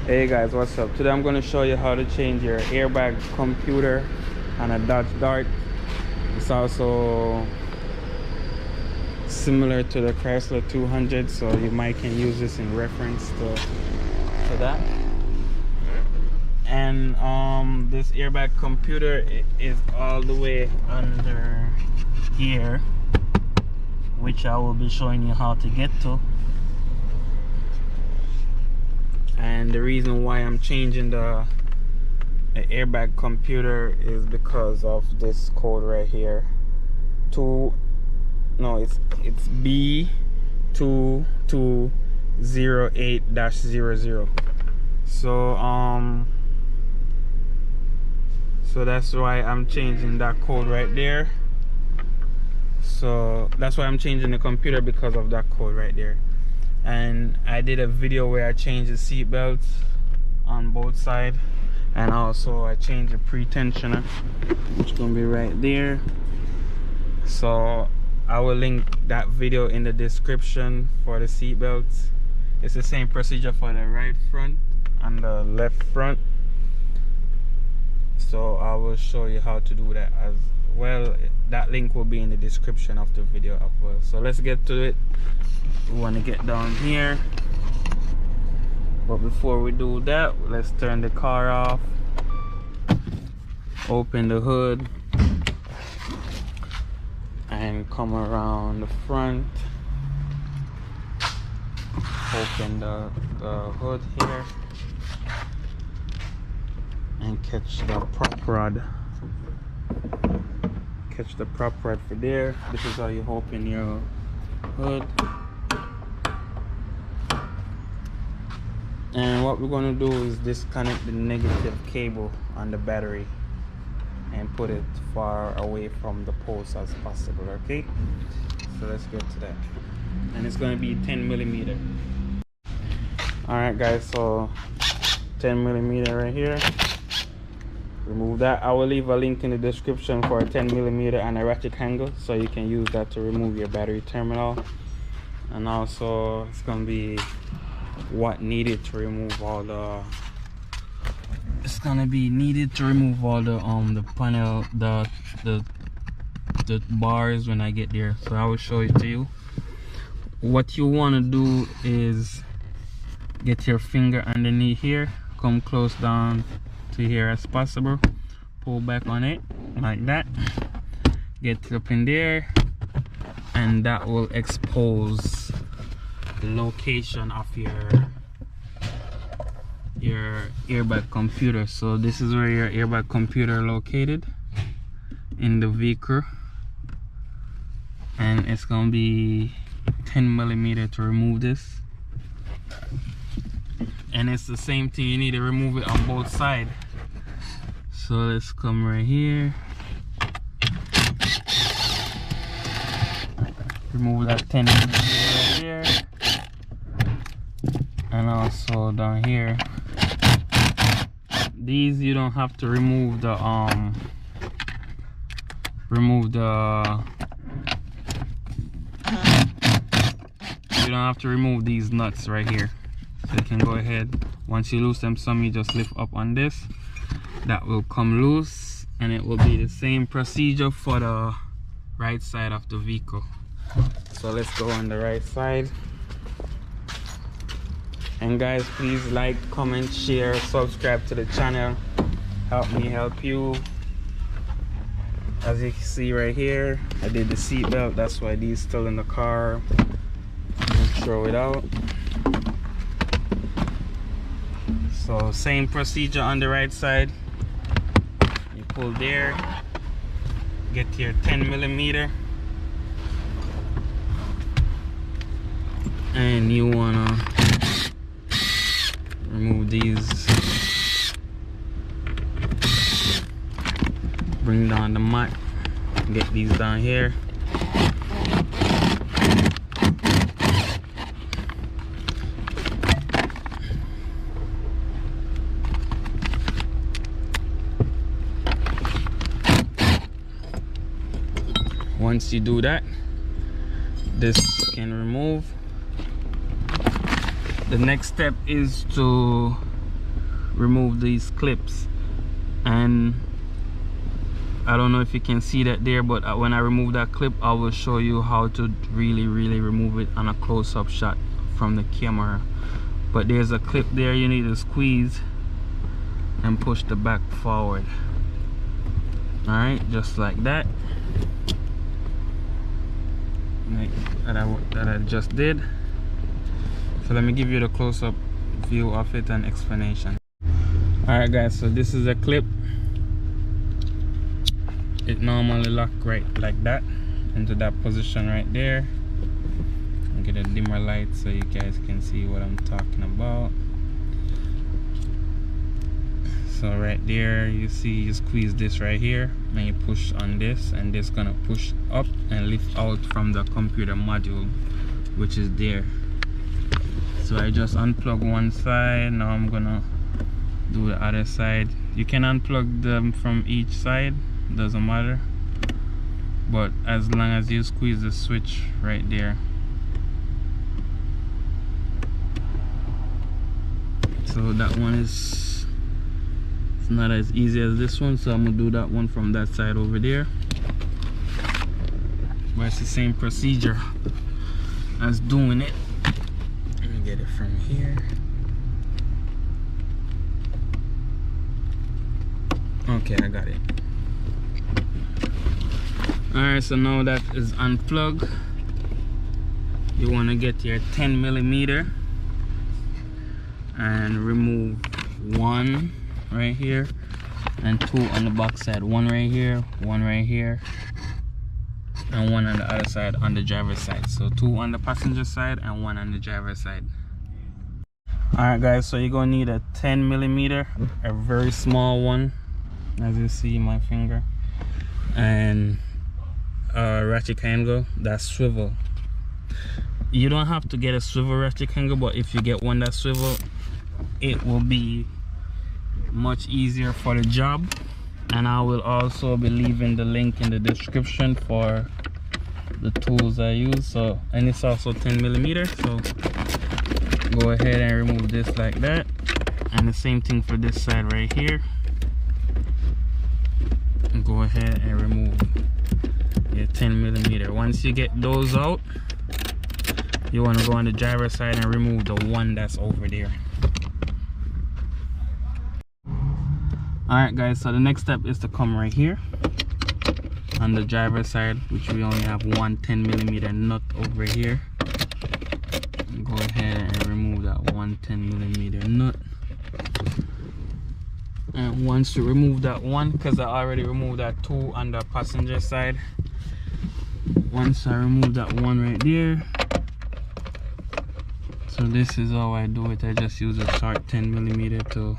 Hey guys, what's up? Today I'm going to show you how to change your airbag computer on a Dodge Dart. It's also similar to the Chrysler 200, so you might can use this in reference to that. And this airbag computer is all the way under here, which I will be showing you how to get to. And the reason why I'm changing the airbag computer is because of this code right here. It's B2208-00. So that's why I'm changing that code right there. So that's why I'm changing the computer, because of that code right there. And I did a video where I changed the seat belts on both sides, and also I changed the pre-tensioner, which is gonna be right there. So I will link that video in the description for the seat belts. It's the same procedure for the right front and the left front, so I will show you how to do that as well. That link will be in the description of the video as well. So let's get to it. We want to get down here, but before we do that, let's turn the car off, open the hood, and come around the front, open the hood here, and catch the prop rod. Catch the prop rod for there. This is how you open your hood. And what we're going to do is disconnect the negative cable on the battery and put it far away from the post as possible. Okay, so let's get to that. And it's going to be 10mm. Alright guys, so 10mm right here. Remove that. I will leave a link in the description for a 10mm and a ratchet handle, so you can use that to remove your battery terminal. And also it's going to be what needed to remove all the panel, the bars when I get there. So I will show it to you. What you want to do is get your finger underneath here, come close down to here as possible, pull back on it like that, get up in there, and that will expose the location of your airbag computer. So this is where your airbag computer located in the vehicle, and it's gonna be 10mm to remove this. And it's the same thing, you need to remove it on both sides. So let's come right here, remove that 10mm right here, and also down here. These you don't have to remove the you don't have to remove these nuts right here. So you can go ahead, once you lose them some, you just lift up on this, that will come loose, and it will be the same procedure for the right side of the vehicle. So let's go on the right side. And guys, please like, comment, share, subscribe to the channel. Help me help you. As you can see right here, I did the seat belt, that's why these still in the car. Don't throw it out. So same procedure on the right side. You pull there, get your 10mm, and you wanna remove these, bring down the mat, get these down here. Once you do that, this can remove. The next step is to remove these clips, and I don't know if you can see that there, but when I remove that clip, I will show you how to really remove it on a close-up shot from the camera. But there's a clip there you need to squeeze and push the back forward. Alright, just like that, that I just did. So let me give you the close-up view of it and explanation. Alright guys, so this is a clip. It normally lock right like that into that position right there. I'll get a dimmer light so you guys can see what I'm talking about. So right there, you see, you squeeze this right here and you push on this, and this gonna push up and lift out from the computer module, which is there. So I just unplug one side. Now I'm gonna do the other side. You can unplug them from each side, doesn't matter, but as long as you squeeze the switch right there. So that one is, it's not as easy as this one, so I'm gonna do that one from that side over there, but it's the same procedure as doing it. Let me get it from here. Okay, I got it. Alright, so now that is unplugged, you want to get your 10mm and remove one right here and two on the back side. One right here, and one on the other side on the driver's side. So two on the passenger side and one on the driver's side. Alright guys, so you're gonna need a 10mm, a very small one, as you see my finger, and a ratchet angle that swivel. You don't have to get a swivel ratchet angle, but if you get one that swivel, it will be much easier for the job. And I will also be leaving the link in the description for the tools I use. So, and it's also 10mm, so go ahead and remove this like that, and the same thing for this side right here. Go ahead and remove your 10mm. Once you get those out, you want to go on the driver's side and remove the one that's over there. Alright guys, so the next step is to come right here on the driver's side, which we only have one 10mm nut over here. Go ahead and remove that one 10mm nut. And once you remove that one, because I already removed that two on the passenger side, once I remove that one right there, so this is how I do it. I just use a short 10mm to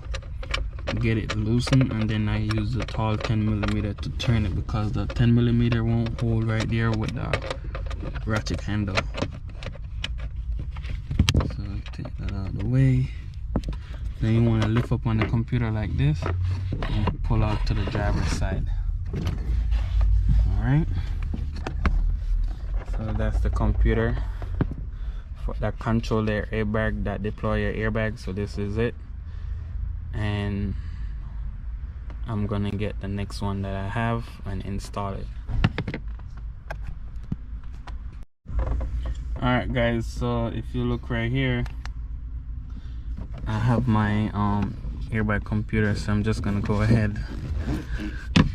get it loosened, and then I use the tall 10mm to turn it, because the 10mm won't hold right there with the ratchet handle. So take that out of the way. Then you want to lift up on the computer like this and pull out to the driver's side. Alright, so that's the computer that control their airbag, that deploy your airbag. So this is it, and I'm gonna get the next one that I have and install it. Alright guys, so if you look right here, I have my airbag computer, so I'm just gonna go ahead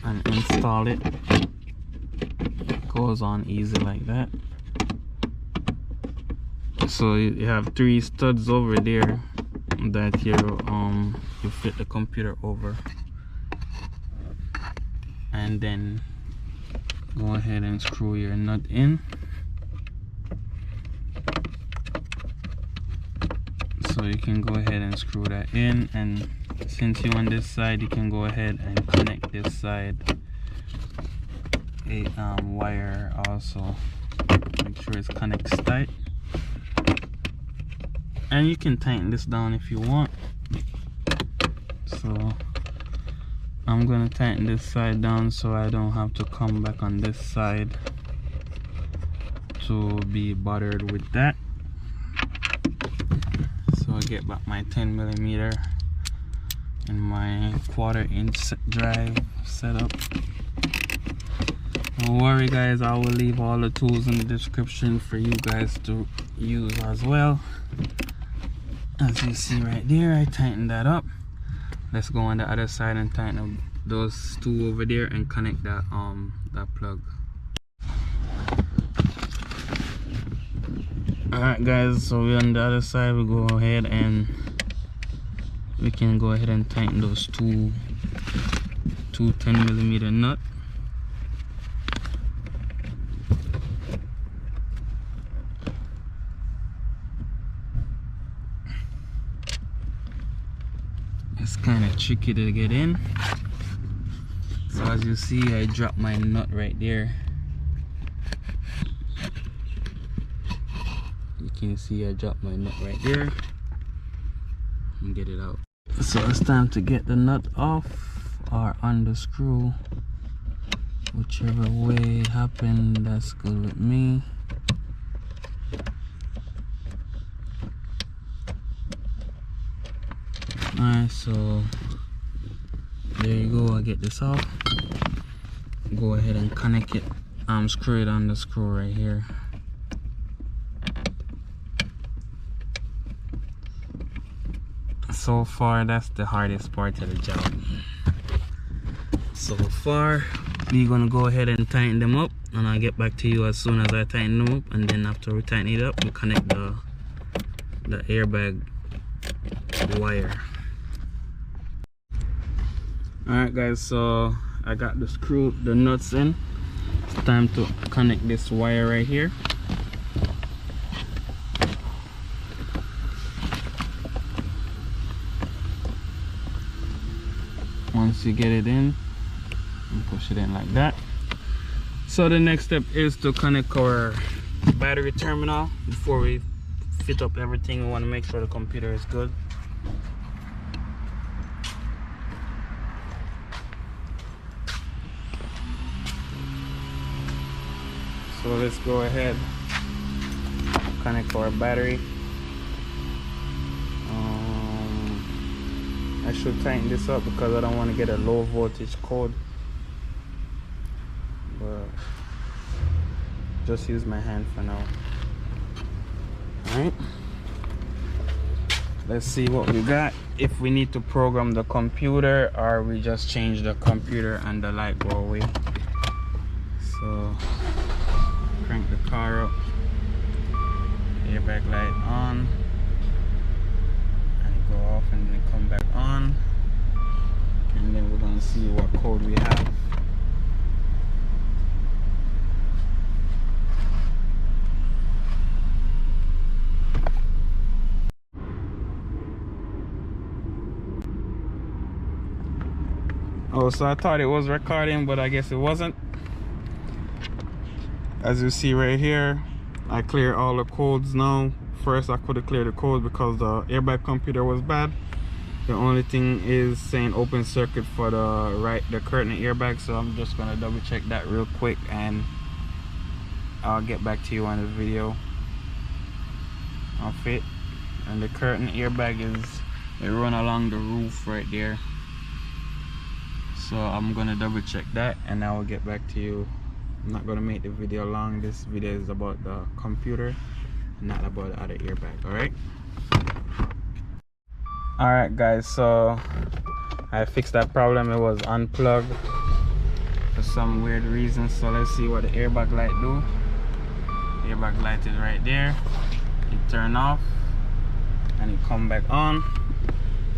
and install it. It goes on easy like that. So you have three studs over there that you fit the computer over, and then go ahead and screw your nut in. So you can go ahead and screw that in, and since you're on this side, you can go ahead and connect this side a wire also. Make sure it connects tight, and you can tighten this down if you want. So I'm gonna tighten this side down so I don't have to come back on this side to be bothered with that. So I get back my 10mm and my 1/4-inch drive setup. Don't worry guys, I will leave all the tools in the description for you guys to use as well. As you see right there, I tightened that up. Let's go on the other side and tighten up those two over there and connect that plug. Alright guys, so we're on the other side. We go ahead and we can go ahead and tighten those two 10mm nut. It's kind of tricky to get in. So as you see, I dropped my nut right there. You can see I dropped my nut right there and get it out. So it's time to get the nut off or unscrew. Whichever way it happened, that's good with me. Alright, so there you go. I get this off. Go ahead and connect it. Screw it on the screw right here. So far, that's the hardest part of the job. So far, we're gonna go ahead and tighten them up, and I'll get back to you as soon as I tighten them up. And then after we tighten it up, we connect the airbag wire. Alright guys, so I got the nuts in. It's time to connect this wire right here. Once you get it in, and push it in like that. So the next step is to connect our battery terminal. Before we fit up everything, we want to make sure the computer is good. So let's go ahead, connect our battery. I should tighten this up because I don't want to get a low voltage code, but just use my hand for now. Alright, let's see what we got. If we need to program the computer or we just change the computer and the light go away. So crank the car up, airbag light on, and go off and then come back on, and then we're going to see what code we have. Oh, so I thought it was recording, but I guess it wasn't. As you see right here, I clear all the codes now. First I couldn't clear the code because the airbag computer was bad. The only thing is saying open circuit for the curtain airbag, so I'm just gonna double check that real quick and I'll get back to you on the video of it. And the curtain airbag it run along the roof right there, so I'm gonna double check that and I will get back to you. I'm not gonna make the video long. This video is about the computer, not about the other airbag. Alright guys, so I fixed that problem. It was unplugged for some weird reason. So let's see what the airbag light do. The airbag light is right there. It turn off and it come back on.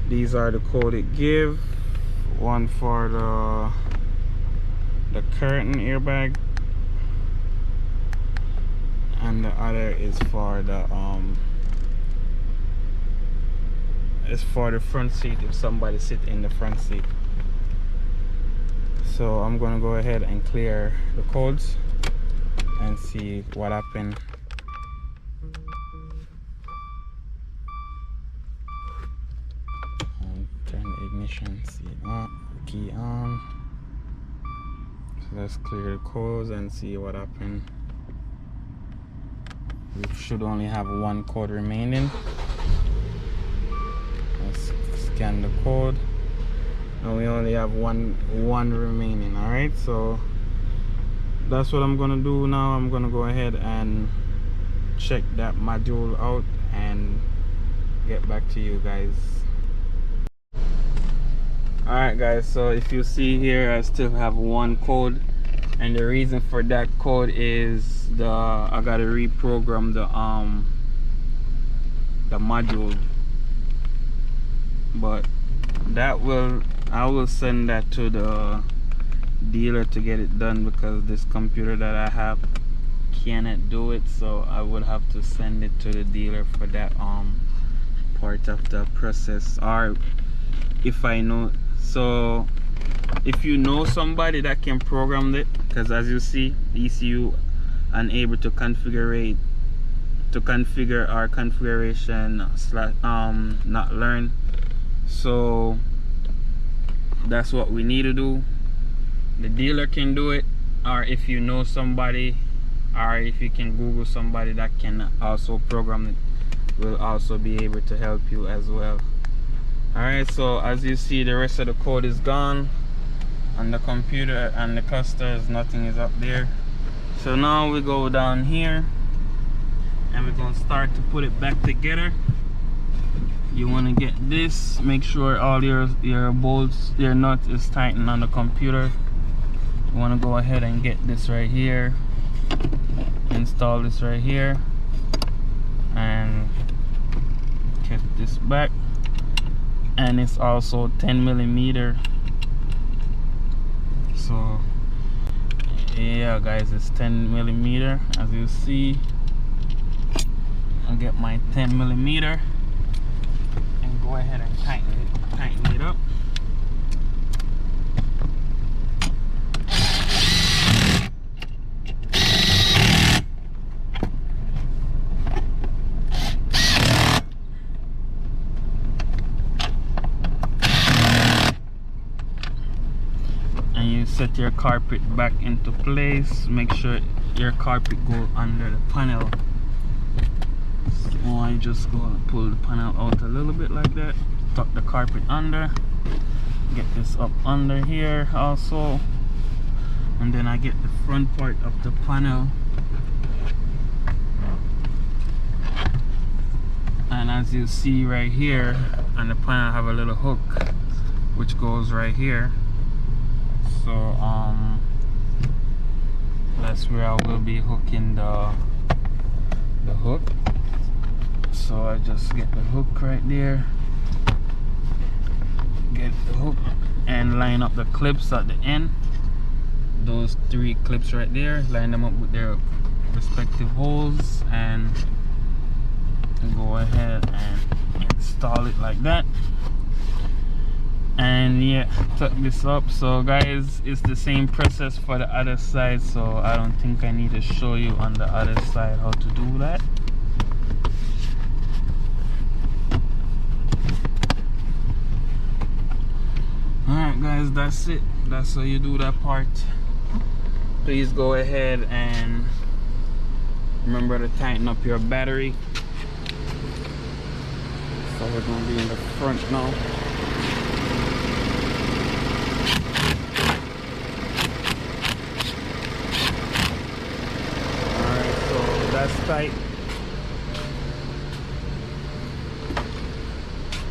These are the code it give. One for the curtain airbag, and the other is for the front seat, if somebody sit in the front seat. So I'm gonna go ahead and clear the codes and see what happened. And turn the ignition key on. So let's clear the codes and see what happened. We should only have one code remaining. Let's scan the code. and we only have one remaining. All right, so that's what I'm gonna do now. I'm gonna go ahead and check that module out and get back to you guys. Alright guys, so if you see here, I still have one code, and the reason for that code is I gotta reprogram the module, but I will send that to the dealer to get it done, because this computer that I have cannot do it, so I would have to send it to the dealer for that part of the process. Or if I know, so if you know somebody that can program it, because as you see, ECU unable to configure our configuration / not learn, so that's what we need to do. The dealer can do it, or if you know somebody, or if you can Google somebody that can also program it, will also be able to help you as well. Alright, so as you see, the rest of the code is gone on the computer, and the clusters, nothing is up there. So now we go down here and we're going to start to put it back together. You want to get this, make sure all your bolts, your nut is tightened on the computer. You want to go ahead and get this right here, install this right here, and get this back. And it's also 10mm, so yeah guys, it's 10mm. As you see, I'll get my 10mm and go ahead and tighten it up. Set your carpet back into place. Make sure your carpet go under the panel. So I just go and pull the panel out a little bit like that, tuck the carpet under, get this up under here also, and then I get the front part of the panel, and as you see right here on the panel, I have a little hook which goes right here. So that's where I will be hooking the hook. So I just get the hook right there, get the hook, and line up the clips at the end. Those 3 clips right there, line them up with their respective holes, and go ahead and install it like that. And yeah, tuck this up. So guys, it's the same process for the other side, so I don't think I need to show you on the other side how to do that. Alright guys, that's it. That's how you do that part. Please go ahead and remember to tighten up your battery. So we're going to be in the front now. That's tight.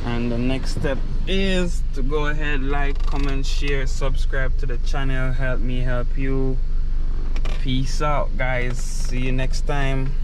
And the next step is to go ahead, like, comment, share, subscribe to the channel. Help me help you. Peace out guys, see you next time.